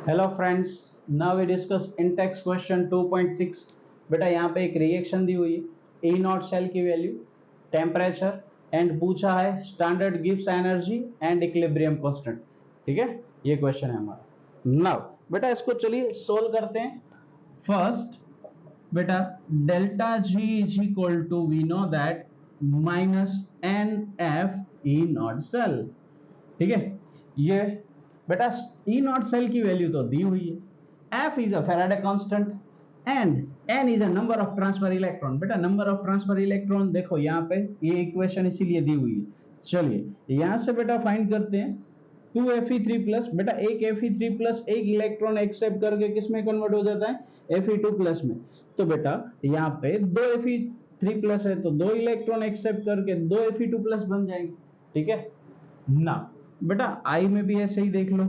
Hello friends, now we discuss intext question 2.6। बेटा यहाँ पे एक रिएक्शन दी हुई है, ई नॉट सेल की वैल्यू, टेम्परेचर एंड पूछा है स्टैंडर्ड गिव्स एनर्जी एंड इक्विलिब्रियम कांस्टेंट। ठीक है, ये क्वेश्चन है हमारा। नाउ बेटा इसको चलिए सोल्व करते हैं। फर्स्ट बेटा delta G is equal to we know that minus N F E not cell. ठीक है, ये बेटा ई नॉट सेल की वैल्यू तो दी हुई है। F is a Faraday constant and N is a number of transfer electron. बेटा नंबर ऑफ ट्रांसफर इलेक्ट्रॉन देखो यहाँ पे ये इक्वेशन इसीलिए दी हुई है। चलिए यहां से बेटा फाइंड करते हैं। 2Fe3 प्लस, बेटा एक Fe3 प्लस एक इलेक्ट्रॉन एक्सेप्ट करके किस में कन्वर्ट हो जाता है, Fe2 प्लस में। तो बेटा यहाँ पे दो Fe3 प्लस है तो दो इलेक्ट्रॉन एक्सेप्ट करके दो Fe2 प्लस बन जाएंगे। ठीक है ना, बेटा आई में भी ऐसे ही देख लो।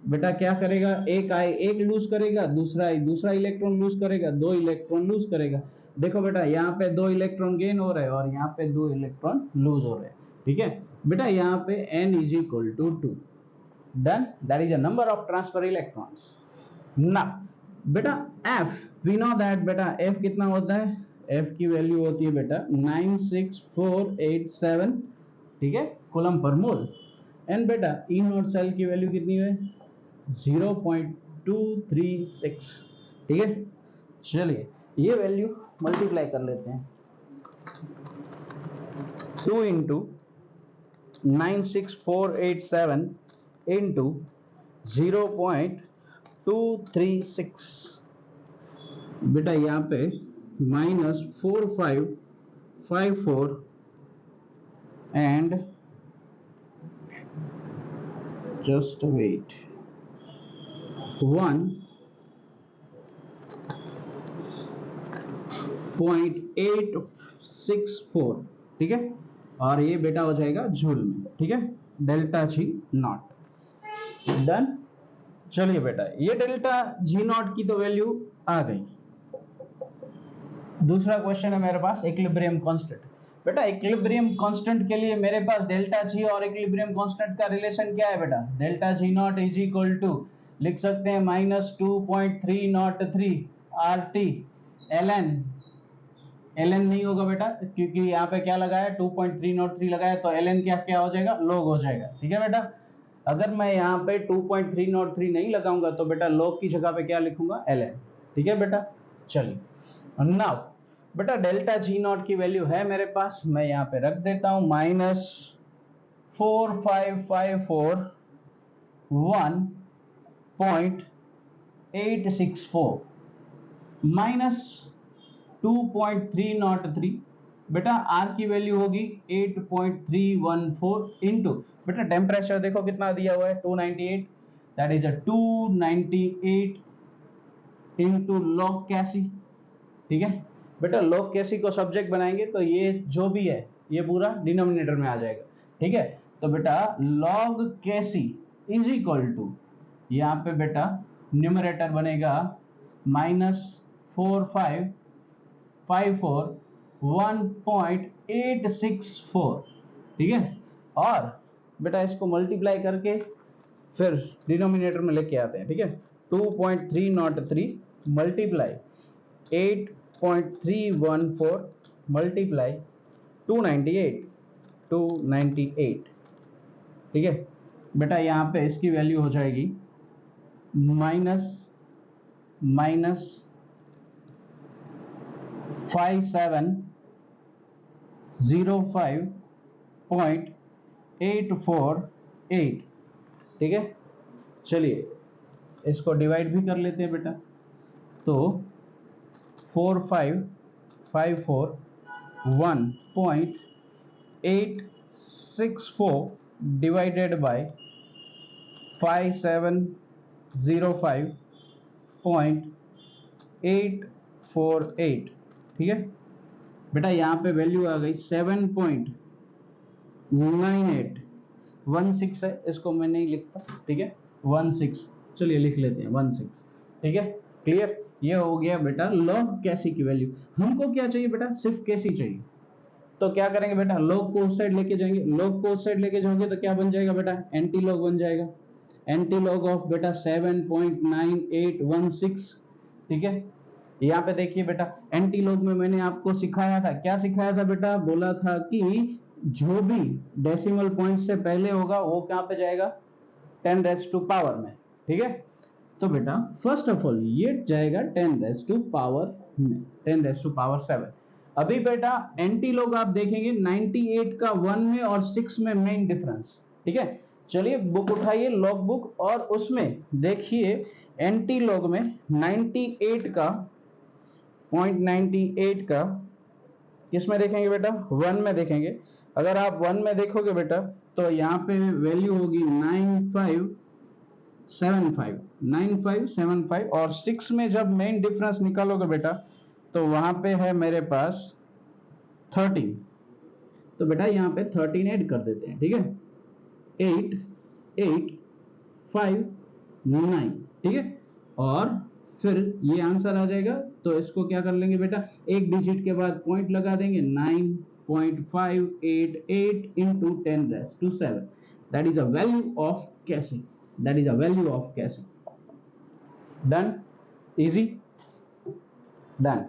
बेटा क्या करेगा, एक आई एक लूज करेगा, दूसरा आई दूसरा इलेक्ट्रॉन लूज करेगा, दो इलेक्ट्रॉन लूज करेगा। देखो बेटा यहाँ पे दो इलेक्ट्रॉन गेन हो रहे हैं और यहाँ पे दो इलेक्ट्रॉन लूज हो रहे हैं। ठीक है बेटा, यहाँ पे n is equal to 2, done, that is a number of transfer electrons. ना बेटा f वी नो दैट, बेटा f कितना होता है, f की वैल्यू होती है बेटा 96487, ठीक है, कूलम पर मोल। एंड बेटा ई नॉट सेल की वैल्यू कितनी है, 0.236। ठीक है, चलिए ये वैल्यू मल्टीप्लाई कर लेते हैं। 2 इंटू 96487 इंटू 0.236, बेटा यहाँ पे -4554 एंड जस्ट वेट 1.864। ठीक है, और ये बेटा हो जाएगा जूल में। ठीक है, डेल्टा जी नॉट, डन। चलिए बेटा ये डेल्टा जी नॉट की तो वैल्यू आ गई। दूसरा क्वेश्चन है मेरे पास इक्विलिब्रियम कांस्टेंट। बेटा इक्विलिब्रियम कांस्टेंट के लिए मेरे पास डेल्टा जी और इक्विलिब्रियम कांस्टेंट का रिलेशन क्या है बेटा, delta G not is equal to लिख सकते हैं -2.303 RT ln। ln नहीं होगा बेटा क्योंकि यहाँ पे क्या लगाया 2.303 लगाया, तो ln क्या क्या हो जाएगा, log हो जाएगा। ठीक है बेटा, अगर मैं यहाँ पे 2.303 नहीं लगाऊंगा तो बेटा log की जगह पे क्या लिखूंगा, ln। ठीक है बेटा, चलिए नाउ बेटा डेल्टा जी नॉट की वैल्यू है मेरे पास, मैं यहाँ पे रख देता हूं -4551.864 -2.303। बेटा आर की वैल्यू होगी 8.314 इंटू, बेटा टेम्परेचर देखो कितना दिया हुआ है 298, that is a 298 into log कैसी। ठीक है बेटा, लॉग कैसी को सब्जेक्ट बनाएंगे तो ये जो भी है ये पूरा डिनोमिनेटर में आ जाएगा। ठीक है, तो बेटा लॉग कैसी इज इक्वल टू, यहाँ पे बेटा न्यूमरेटर बनेगा -4551.864। ठीक है, और बेटा इसको मल्टीप्लाई करके फिर डिनोमिनेटर में लेके आते हैं। ठीक है, 2.303 मल्टीप्लाई 8.314 मल्टीप्लाई 298। ठीक है बेटा, यहाँ पे इसकी वैल्यू हो जाएगी -5705.848। ठीक है, चलिए इसको डिवाइड भी कर लेते हैं बेटा, तो 4551.864 डिवाइडेड बाय 5705.848। ठीक है बेटा, यहाँ पे वैल्यू आ गई 7.9816 है, इसको मैं नहीं लिखता। ठीक है 16, चलिए लिख लेते हैं 16। ठीक है क्लियर, ये हो गया बेटा लॉग कैसी की वैल्यू। हमको क्या चाहिए बेटा, सिर्फ कैसी चाहिए, तो क्या करेंगे बेटा, लॉग को उस साइड लेके जाएंगे, लॉग को उस साइड लेके जाओगे तो क्या बन जाएगा बेटा, एंटी लॉग बन जाएगा। एंटीलॉग ऑफ बेटा 7.9816, ठीक है। यहाँ पे देखिए बेटा एंटीलॉग में मैंने आपको सिखाया था, क्या सिखाया था बेटा, बोला था कि जो भी डेसिमल पॉइंट से पहले होगा वो कहाँ पे जाएगा, 10 रेज़ टू पावर में, ठीक है। तो बेटा फर्स्ट ऑफ ऑल ये जाएगा 10 रेज़ टू पावर में, 10 रेज़ टू पावर 7। अभी बेटा एंटीलॉग आप देखेंगे 98 का 1 में और 6 में मेन डिफरेंस, ठीक है। चलिए बुक उठाइए लॉग बुक और उसमें देखिए एंटीलॉग में 98 का 0.98 का किस में देखेंगे बेटा, 1 में देखेंगे। अगर आप 1 में देखोगे बेटा तो यहाँ पे वैल्यू होगी 9575 और 6 में जब मेन डिफरेंस निकालोगे बेटा तो वहां पे है मेरे पास 13। तो बेटा यहाँ पे 13 ऐड कर देते हैं, ठीक है, 8 8 5 9, ठीक है। और फिर ये आंसर आ जाएगा, तो इसको क्या कर लेंगे बेटा, एक डिजिट के बाद पॉइंट लगा देंगे, 9.588 into 10 raise to 7, that is a value of casing, that is a value of casing. Done, easy, done.